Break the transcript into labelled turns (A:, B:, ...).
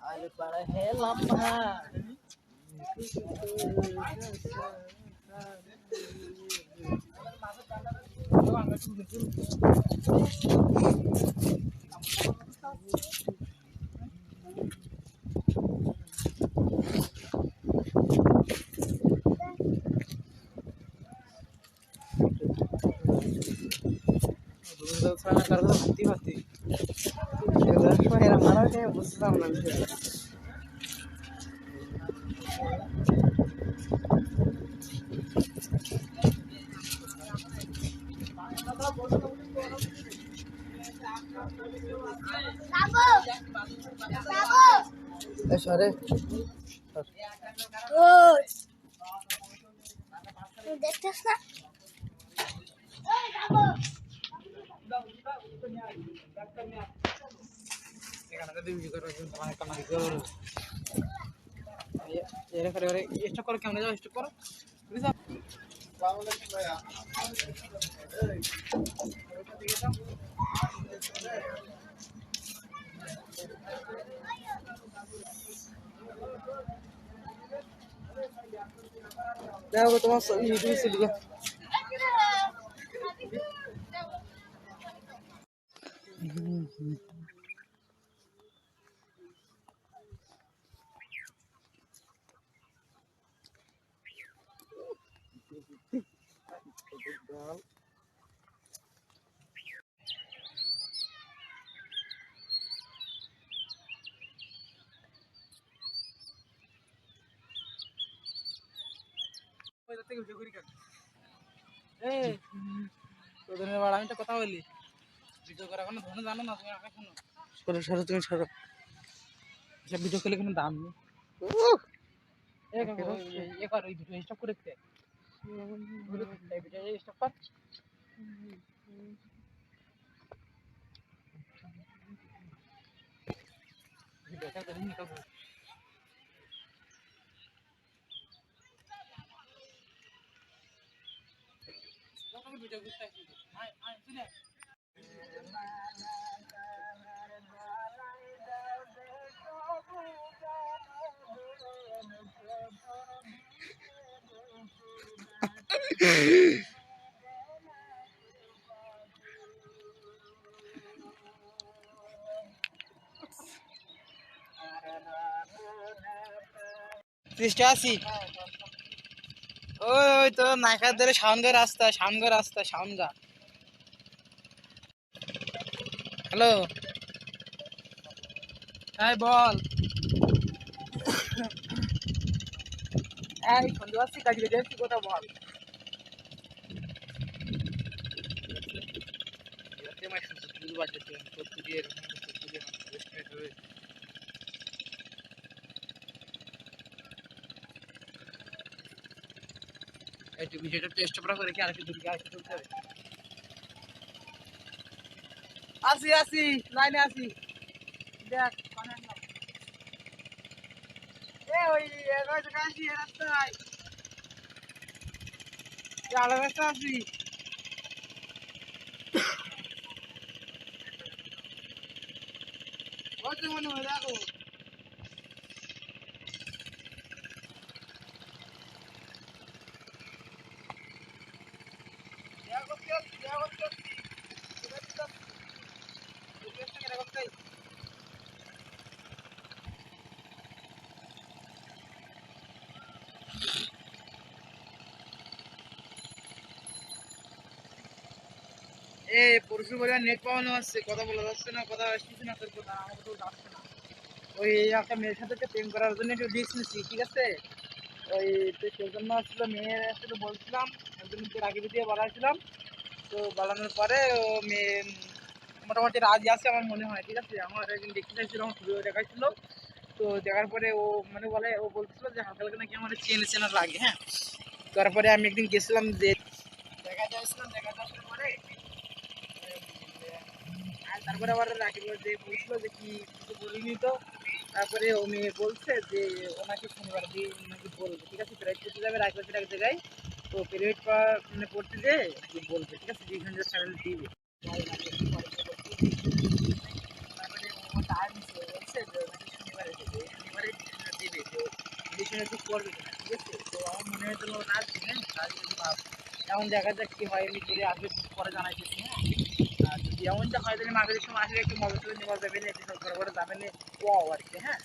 A: आलू पड़ा है लम्हा भाती भाती मारा बुझलाम ना সরে দেখতেছ না কেমন যাও স্টপ করো দেখো তোমার ইউটিউবে চলে গেল আমি তো কথা বলি ভিডিও করার কোনো ধরনের জানো না তুমি আমাকে শোনো সরো সরো তুমি সরো ভিডিও করলে কোনো দাম নেই ভিডিও স্টপ করে ভিডিও স্টপ কর ভিডিওটা করে নিকাল ভিডিও করতে আসি আয় আয় চলে আসি ওই তো নাইকার ধরে সামনে রাস্তা সামগা হ্যালো হ্যাঁ বল এই সন্ধ্যা আসছি কাজে যাচ্ছি কোথাও বল ভিডিওটা টেস্ট করা করে কি আরেকটু দূরে আসতে চলতে হবে আসি লাইনে আসি দেখ ওই আসি রাস্তায় আলাদা রাস্তা আসি মনে হয় দেখো পরশু বলে নেট পাওয়ানো আসছে কথা বলা যাচ্ছে না কথা আসছে না তোর কথা আমার তো যাচ্ছে না ওই একটা মেয়ের সাথে প্রেম করার জন্য একটু রিস্ক নিচ্ছি ঠিক আছে ওই তো সেই জন্য আসলে মেয়ের আসলে বলছিলাম একদিন রাগি দিয়ে বাড়াইছিলাম তো বাড়ানোর পরে ও মেয়ে মোটামুটি রাজি আছে আমার মনে হয় ঠিক আছে আমার একদিন দেখতে চাইছিল আমার ভিডিও দেখাইছিল তো দেখার পরে ও মানে বলে ও বলছিল যে হালকা হালকা নাকি আমার চেনা লাগে হ্যাঁ তারপরে আমি একদিন গেছিলাম যে দেখা যাচ্ছিলাম দেখা যাওয়ার পরে তারপরে আবার রাখি যে বলছিল যে কি কিছু বলিনি তো তারপরে ও মেয়ে বলছে যে ওনাকে শনিবার দিয়ে নাকি বলবে ঠিক আছে প্রাইজ করতে যাবে রাখবে এক জায়গায় তো পেরিয়ড মানে পড়তে যে বলবে ঠিক আছে 307 দিবে তারপরে ও আমাদের ডিসিশনটা দিবে যে ডিসিশনটা ঠিক করবে কিনা, ঠিক আছে? তো আমার মনে হয় তোমার রাজি, হ্যাঁ রাজি যদি ভাব, এখন দেখা যাক কি হয়, এমনি করে আসবে পরে জানাইতেছি, হ্যাঁ। আর যদি এমনটা হয় তাহলে মাঘের সময় আসলে একটু মজা করে নেওয়া যাবে না, একটু ঘরে ঘরে যাবে না, ও আর কি, হ্যাঁ।